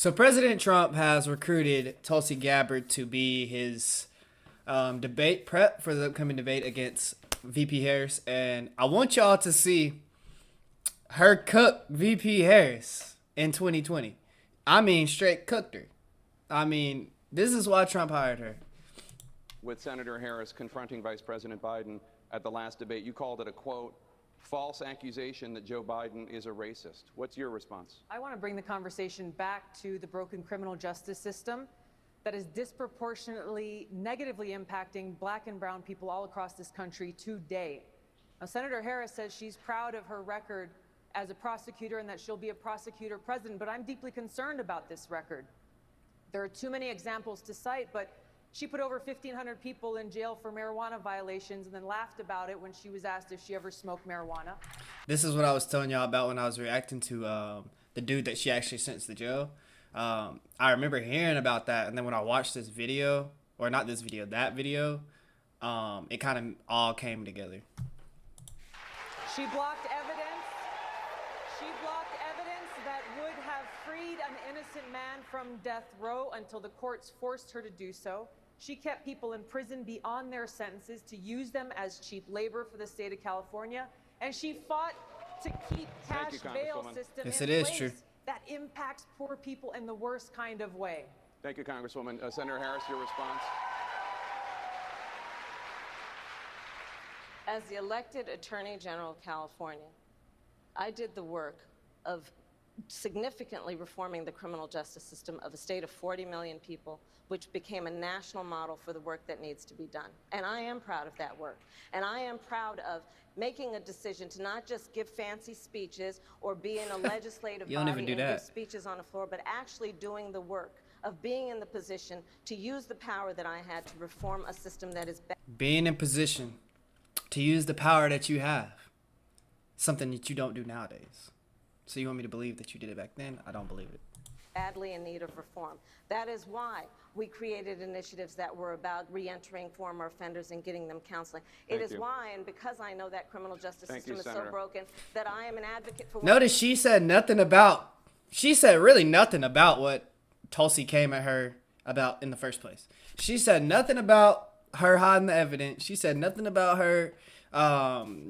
So President Trump has recruited Tulsi Gabbard to be his debate prep for the upcoming debate against VP Harris, and I want y'all to see her cook VP Harris in 2020. I mean, straight cooked her. I mean, this is why Trump hired her. With Senator Harris confronting Vice President Biden at the last debate, you called it a, quote, false accusation that Joe Biden is a racist. What's your response? I want to bring the conversation back to the broken criminal justice system that is disproportionately negatively impacting black and brown people all across this country today. Now, Senator Harris says she's proud of her record as a prosecutor and that she'll be a prosecutor president, but I'm deeply concerned about this record. There are too many examples to cite, but she put over 1,500 people in jail for marijuana violations and then laughed about it when she was asked if she ever smoked marijuana. This is what I was telling y'all about when I was reacting to the dude that she actually sentenced to jail. I remember hearing about that, and then when I watched this video, or not this video, that video, it kind of all came together. She blocked evidence. She blocked evidence that would have freed an innocent man from death row until the courts forced her to do so. She kept people in prison beyond their sentences to use them as cheap labor for the state of California. And she fought to keep cash bail system yes, in it is place true. that impacts poor people in the worst kind of way. Thank you, Congresswoman. Senator Harris, your response? As the elected Attorney General of California, I did the work of significantly reforming the criminal justice system of a state of 40 million people, which became a national model for the work that needs to be done. And I am proud of that work. And I am proud of making a decision to not just give fancy speeches or be in a legislative You don't body even do and that. give speeches on the floor, but actually doing the work of being in the position to use the power that I had to reform a system that is Being in position to use the power that you have, something that you don't do nowadays. So you want me to believe that you did it back then? I don't believe it. badly in need of reform. That is why we created initiatives that were about re-entering former offenders and getting them counseling. It is why, and because I know that criminal justice system is so broken, that I am an advocate for... Notice she said nothing about, she said really nothing about what Tulsi came at her about in the first place. She said nothing about her hiding the evidence. She said nothing about her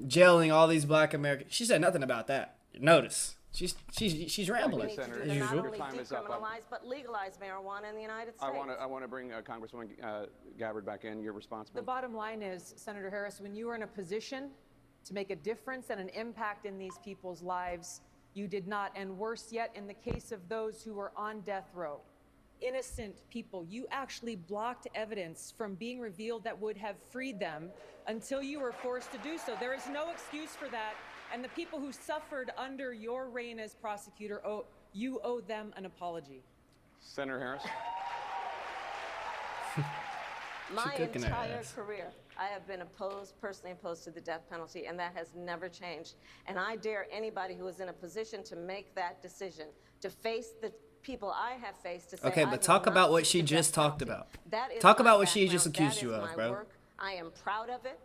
jailing all these black Americans. She said nothing about that. Notice. She's rambling. We need to do As not usual. only decriminalize, but legalize marijuana in the United States. I want to bring Congresswoman Gabbard back in. Your response, The bottom line is, Senator Harris, when you are in a position to make a difference and an impact in these people's lives, you did not. And worse yet, in the case of those who were on death row, innocent people, you actually blocked evidence from being revealed that would have freed them until you were forced to do so. There is no excuse for that. And the people who suffered under your reign as prosecutor, you owe them an apology. Senator Harris? My cooking her entire ass. career, I have been personally opposed to the death penalty, and that has never changed. And I dare anybody who is in a position to make that decision, to face the people I have faced, to say, Okay, I but will talk not about what seek she the just death talked penalty. about. That is Talk my about what she just background. accused you That is of, my bro. work. I am proud of it.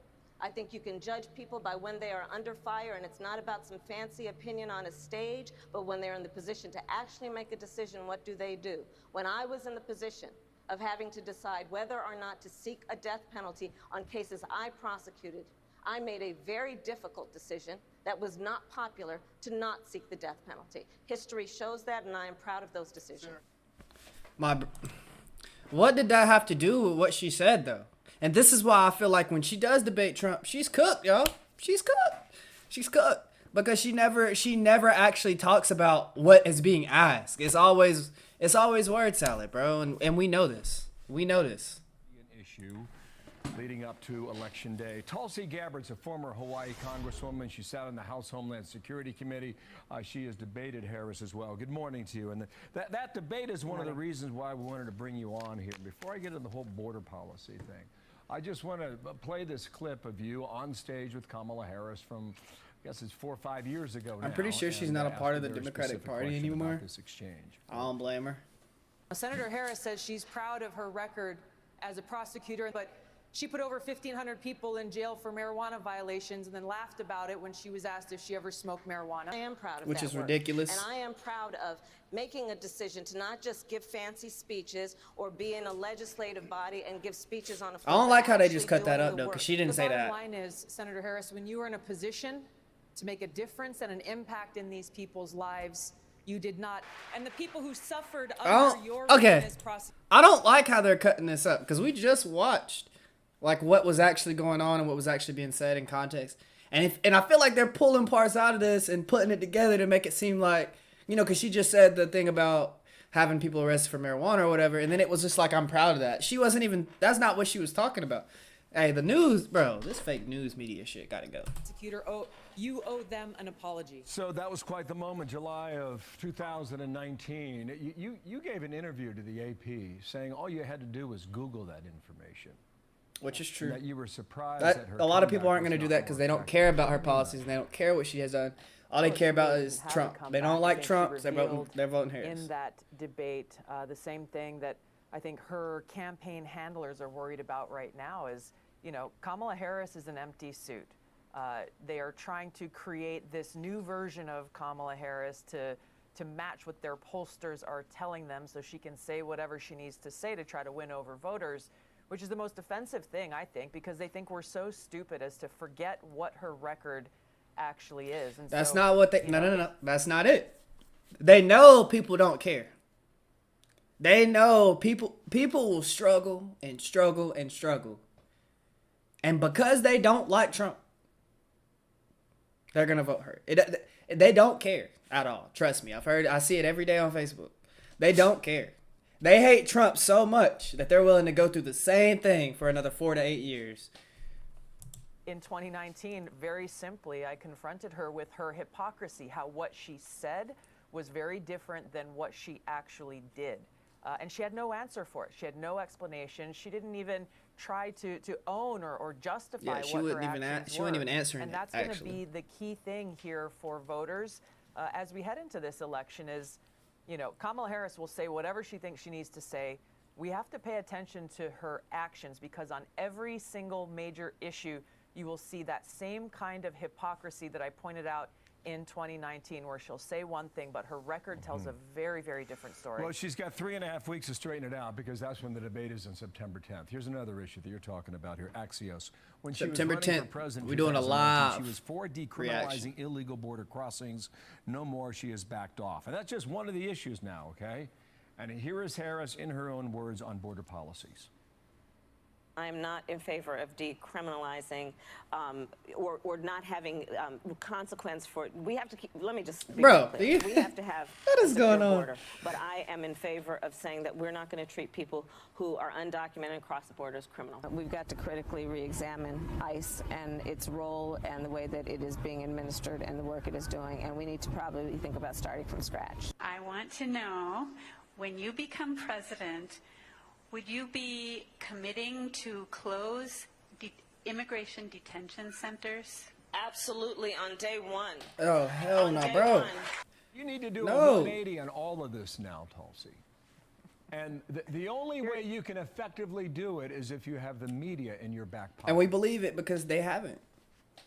I think you can judge people by when they are under fire, and it's not about some fancy opinion on a stage, but when they're in the position to actually make a decision, what do they do? When I was in the position of having to decide whether or not to seek a death penalty on cases I prosecuted, I made a very difficult decision that was not popular to not seek the death penalty. History shows that, and I am proud of those decisions. What did that have to do with what she said, though? And this is why I feel like when she does debate Trump, she's cooked, yo. She's cooked. She's cooked. Because she never actually talks about what is being asked. It's always word salad, bro. And we know this. We know this. An issue leading up to Election Day. Tulsi Gabbard's a former Hawaii Congresswoman. She sat on the House Homeland Security Committee. She has debated Harris as well. Good morning to you. And that debate is one of the reasons why we wanted to bring you on here. Before I get into the whole border policy thing, I just want to play this clip of you on stage with Kamala Harris from, I guess it's 4 or 5 years ago now. I'm pretty sure she's not a part of the Ask a very Democratic specific Party question anymore. about this exchange. I don't blame her. Senator Harris says she's proud of her record as a prosecutor, but She put over 1,500 people in jail for marijuana violations and then laughed about it when she was asked if she ever smoked marijuana. I am proud of Which that is work. ridiculous. And I am proud of making a decision to not just give fancy speeches or be in a legislative body and give speeches on a floor. I don't like how they just actually cut that doing up, the though, work. because she didn't say The that. bottom line is, Senator Harris, when you were in a position to make a difference and an impact in these people's lives, you did not. And the people who suffered under your Okay. witness process. I don't like how they're cutting this up, because we just watched like what was actually going on and what was actually being said in context. And I feel like they're pulling parts out of this and putting it together to make it seem like, you know, because she just said the thing about having people arrested for marijuana or whatever, and then it was just like, I'm proud of that. She wasn't even, that's not what she was talking about. Hey, the news, bro, this fake news media shit gotta go. Prosecutor, you owe them an apology. So that was quite the moment, July of 2019. You gave an interview to the AP saying all you had to do was Google that information. Which is true. That you were surprised That, that her a lot of people comeback aren't going to was do not that because more they don't effective. care about her policies and they don't care what she has done. All they care about is Had to Trump. come They back. don't I like think she Trump, so revealed they're voting Harris. in that debate, the same thing that I think her campaign handlers are worried about right now is, you know, Kamala Harris is an empty suit. They are trying to create this new version of Kamala Harris to match what their pollsters are telling them so she can say whatever she needs to say to try to win over voters, which is the most offensive thing, I think, because they think we're so stupid as to forget what her record actually is. And That's so, not what they, you no, know, no, no, that's not it. They know people don't care. They know people will struggle and struggle and struggle. And because they don't like Trump, they're going to vote her. They don't care at all. Trust me. I see it every day on Facebook. They don't care. They hate Trump so much that they're willing to go through the same thing for another 4 to 8 years. In 2019, very simply, I confronted her with her hypocrisy, how what she said was very different than what she actually did. And she had no answer for it. She had no explanation. She didn't even try to own or justify Yeah, she what her wouldn't even actions she wasn't were. even answering And it, that's going to actually. be the key thing here for voters as we head into this election is, you know, Kamala Harris will say whatever she thinks she needs to say. We have to pay attention to her actions because on every single major issue, you will see that same kind of hypocrisy that I pointed out in 2019, where she'll say one thing, but her record tells a very, very different story. Well, she's got 3.5 weeks to straighten it out because that's when the debate is on September 10th. Here's another issue that you're talking about here, Axios. When she September was running for 10th, president, we're doing a 2019, live she was for decriminalizing reaction. illegal border crossings. No more, she has backed off. And that's just one of the issues now, okay? And here is Harris in her own words on border policies. I'm not in favor of decriminalizing or not having consequence for. We have to keep. Let me just be Bro, clear. We have to have what is a secure going on? border. But I am in favor of saying that we're not going to treat people who are undocumented and cross the border as criminal. We've got to critically re-examine ICE and its role and the way that it is being administered and the work it is doing. And we need to probably think about starting from scratch. I want to know, when you become president, would you be committing to close immigration detention centers? Absolutely, on day one. Oh, hell On no, day bro. one. You need to do No. a 180 on all of this now, Tulsi. And the only way you can effectively do it is if you have the media in your back pocket. And we believe it because they haven't.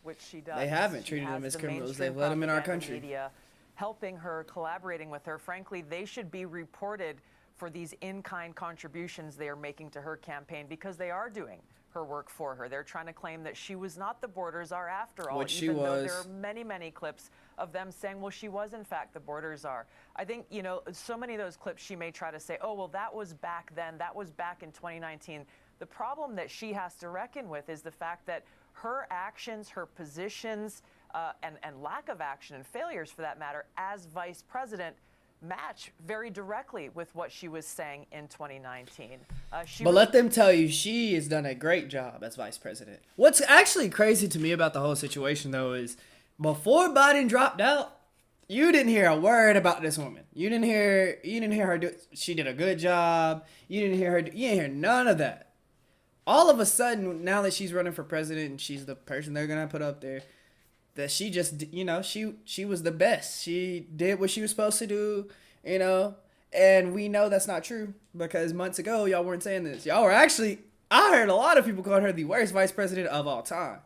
Which she does. They haven't She treated has them as the criminals. mainstream They've let them in our propaganda country. Media helping her, collaborating with her. Frankly, they should be reported for these in-kind contributions they are making to her campaign because they are doing her work for her. They're trying to claim that she was not the borders are after all, Which she even though was. there are many, many clips of them saying, well, she was in fact the borders are. I think, you know, so many of those clips she may try to say, oh, well, that was back then. That was back in 2019. The problem that she has to reckon with is the fact that her actions, her positions, and lack of action and failures for that matter as vice president match very directly with what she was saying in 2019. But let them tell you, she has done a great job as vice president. What's actually crazy to me about the whole situation, though, is before Biden dropped out, you didn't hear a word about this woman. You didn't hear her do. She did a good job. You didn't hear none of that. All of a sudden, now that she's running for president and she's the person they're gonna put up there, that she just, you know, she was the best. She did what she was supposed to do, you know, and we know that's not true because months ago y'all weren't saying this. Y'all were actually I heard a lot of people calling her the worst vice president of all time.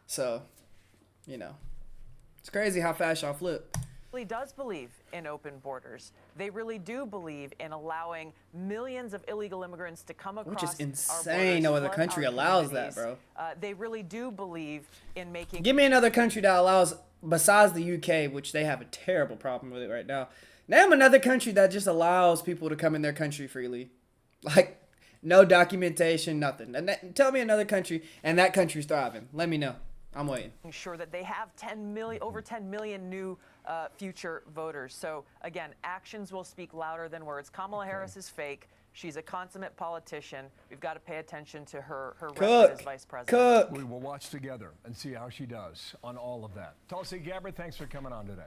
So, you know, it's crazy how fast y'all flip. Really does believe in open borders. They really do believe in allowing millions of illegal immigrants to come across Which is our insane. borders, No other flood country our allows that, communities. bro. They really do believe in making. Give me another country that allows, besides the UK, which they have a terrible problem with it right now. Name another country that just allows people to come in their country freely. Like, no documentation, nothing. And tell me another country, and that country's thriving. Let me know. I'm waiting. Sure that they have over 10 million new future voters. So again, actions will speak louder than words. Kamala Harris is fake. She's a consummate politician. We've got to pay attention to her record as vice president. We will watch together and see how she does on all of that. Tulsi Gabbard, thanks for coming on today.